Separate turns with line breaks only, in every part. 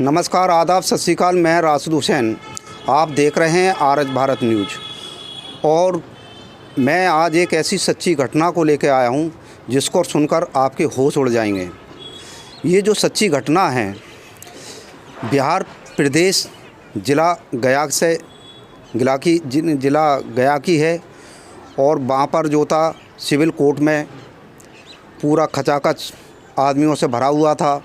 नमस्कार, आदाब, सत श्री अकाल। मैं राशिद हुसैन, आप देख रहे हैं आज भारत न्यूज़। और मैं आज एक ऐसी सच्ची घटना को लेकर आया हूं जिसको सुनकर आपके होश उड़ जाएंगे। ये जो सच्ची घटना है बिहार प्रदेश ज़िला गया से ज़िला गया की है। और वहाँ पर जो था सिविल कोर्ट में पूरा खचाखच आदमियों से भरा हुआ था।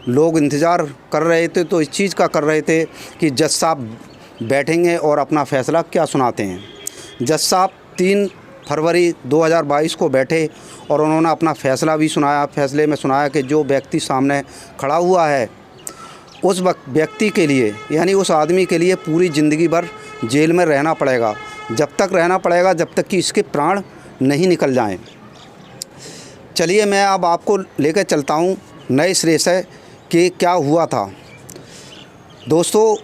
लोग इंतज़ार कर रहे थे तो इस चीज़ का कर रहे थे कि जज साहब बैठेंगे और अपना फ़ैसला क्या सुनाते हैं। जज साहब 3 फरवरी 2022 को बैठे और उन्होंने अपना फ़ैसला भी सुनाया। फ़ैसले में सुनाया कि जो व्यक्ति सामने खड़ा हुआ है उस व्यक्ति के लिए, यानी उस आदमी के लिए पूरी ज़िंदगी भर जेल में रहना पड़ेगा। जब तक रहना पड़ेगा जब तक कि इसके प्राण नहीं निकल जाएं। चलिए मैं अब आपको लेकर चलता हूँ नए सिरे से कि क्या हुआ था। दोस्तों,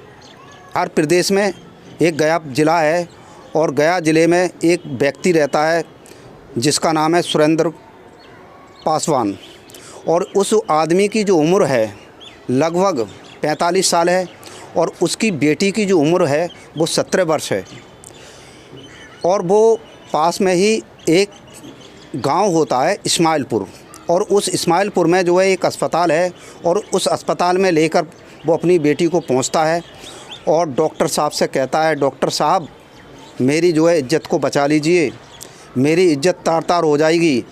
हर प्रदेश में एक गया ज़िला है और गया ज़िले में एक व्यक्ति रहता है जिसका नाम है सुरेंद्र पासवान। और उस आदमी की जो उम्र है लगभग 45 साल है और उसकी बेटी की जो उम्र है वो 17 वर्ष है। और वो पास में ही एक गांव होता है इस्माइलपुर, और उस इस्माइलपुर में जो है एक अस्पताल है और उस अस्पताल में लेकर वो अपनी बेटी को पहुंचता है और डॉक्टर साहब से कहता है, डॉक्टर साहब मेरी जो है इज्जत को बचा लीजिए, मेरी इज्जत तार तार हो जाएगी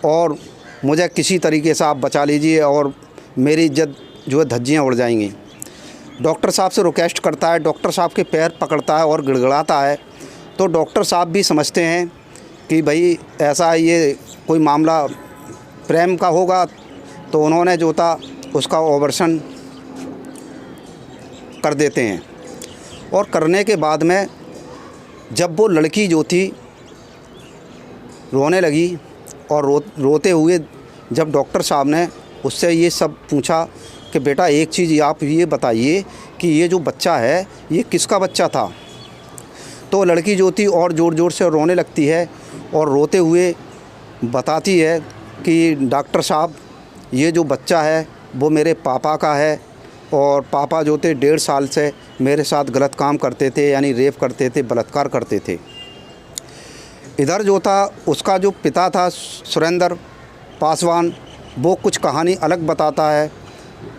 और मुझे किसी तरीके से आप बचा लीजिए और मेरी इज्जत जो है धज्जियाँ उड़ जाएंगी। डॉक्टर साहब से रिक्वेस्ट करता है, डॉक्टर साहब के पैर पकड़ता है और गिड़गिड़ाता है। तो डॉक्टर साहब भी समझते हैं कि भाई ऐसा ये कोई मामला प्रेम का होगा, तो उन्होंने जो था उसका ऑपरेशन कर देते हैं। और करने के बाद में जब वो लड़की जो थी रोने लगी और रोते हुए जब डॉक्टर साहब ने उससे ये सब पूछा कि बेटा एक चीज़ आप ये बताइए कि ये जो बच्चा है ये किसका बच्चा था, तो लड़की जो थी और ज़ोर ज़ोर से रोने लगती है और रोते हुए बताती है कि डॉक्टर साहब ये जो बच्चा है वो मेरे पापा का है और पापा जो थे 1.5 साल से मेरे साथ गलत काम करते थे, यानी रेप करते थे, बलात्कार करते थे। इधर जो था उसका जो पिता था सुरेंद्र पासवान, वो कुछ कहानी अलग बताता है,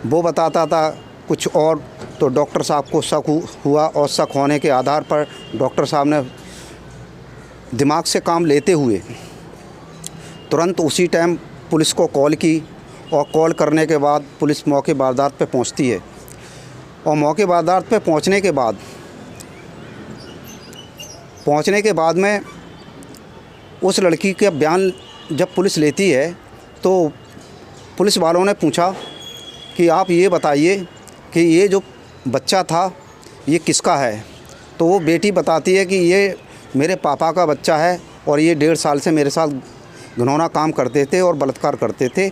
वो बताता था कुछ और। तो डॉक्टर साहब को शक हुआ और शक होने के आधार पर डॉक्टर साहब ने दिमाग से काम लेते हुए तुरंत उसी टाइम पुलिस को कॉल की और कॉल करने के बाद पुलिस मौके वारदात पे पहुंचती है। और मौके वारदात पे पहुंचने के बाद में उस लड़की का बयान जब पुलिस लेती है तो पुलिस वालों ने पूछा कि आप ये बताइए कि ये जो बच्चा था ये किसका है। तो वो बेटी बताती है कि ये मेरे पापा का बच्चा है और ये 1.5 साल से मेरे साथ घिनौना काम करते थे और बलात्कार करते थे।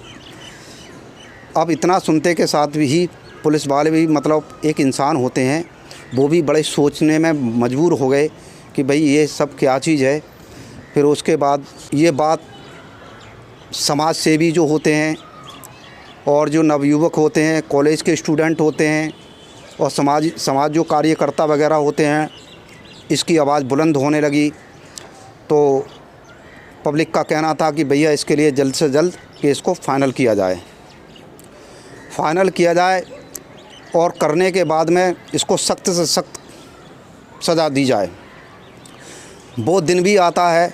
अब इतना सुनते के साथ भी पुलिस वाले भी मतलब एक इंसान होते हैं, वो भी बड़े सोचने में मजबूर हो गए कि भाई ये सब क्या चीज़ है। फिर उसके बाद ये बात समाज सेवी जो होते हैं और जो नवयुवक होते हैं, कॉलेज के स्टूडेंट होते हैं और समाज जो कार्यकर्ता वगैरह होते हैं, इसकी आवाज़ बुलंद होने लगी। तो पब्लिक का कहना था कि भैया इसके लिए जल्द से जल्द केस को फाइनल किया जाए और करने के बाद में इसको सख्त से सख्त सज़ा दी जाए। वो दिन भी आता है,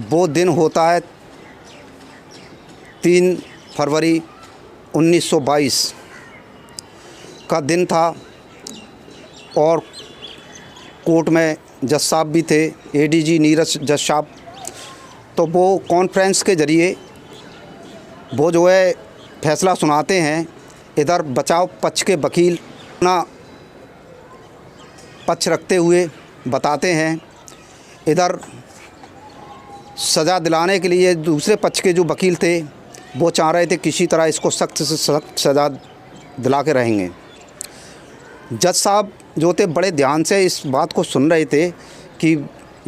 वो दिन होता है 3 फरवरी 1922 का दिन था और कोर्ट में जज साहब भी थे, एडीजी नीरज जज साहब। तो वो कॉन्फ्रेंस के ज़रिए वो जो है फैसला सुनाते हैं। इधर बचाव पक्ष के वकील अपना पक्ष रखते हुए बताते हैं, इधर सज़ा दिलाने के लिए दूसरे पक्ष के जो वकील थे वो चाह रहे थे किसी तरह इसको सख्त से सख्त सज़ा दिला के रहेंगे। जज साहब जो थे बड़े ध्यान से इस बात को सुन रहे थे कि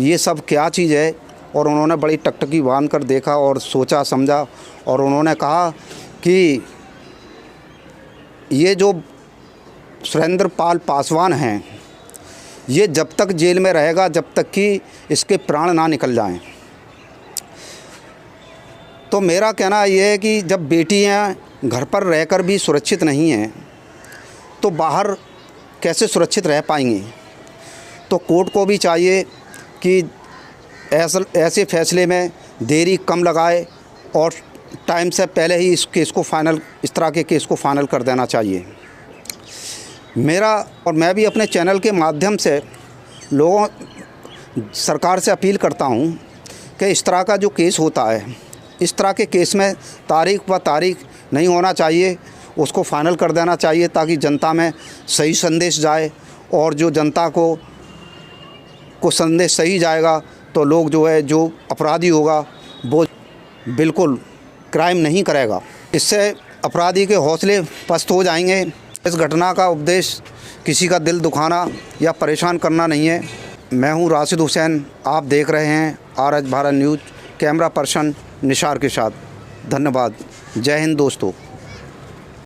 ये सब क्या चीज़ है, और उन्होंने बड़ी टकटकी बांध कर देखा और सोचा समझा और उन्होंने कहा कि ये जो सुरेंद्र पाल पासवान हैं, ये जब तक जेल में रहेगा जब तक कि इसके प्राण ना निकल जाएं। तो मेरा कहना ये है कि जब बेटियां घर पर रहकर भी सुरक्षित नहीं हैं तो बाहर कैसे सुरक्षित रह पाएंगी। तो कोर्ट को भी चाहिए कि ऐसे फैसले में देरी कम लगाए और टाइम से पहले ही इस तरह के केस को फाइनल कर देना चाहिए। मैं भी अपने चैनल के माध्यम से सरकार से अपील करता हूं कि इस तरह का जो केस होता है, इस तरह के केस में तारीख नहीं होना चाहिए, उसको फाइनल कर देना चाहिए ताकि जनता में सही संदेश जाए। और जो जनता को संदेश सही जाएगा तो लोग जो अपराधी होगा वो बिल्कुल क्राइम नहीं करेगा। इससे अपराधी के हौसले पस्त हो जाएंगे। इस घटना का उद्देश्य किसी का दिल दुखाना या परेशान करना नहीं है। मैं हूं राशिद हुसैन, आप देख रहे हैं आज भारत न्यूज़, कैमरा पर्सन निशार के साथ। धन्यवाद। जय हिंद दोस्तों।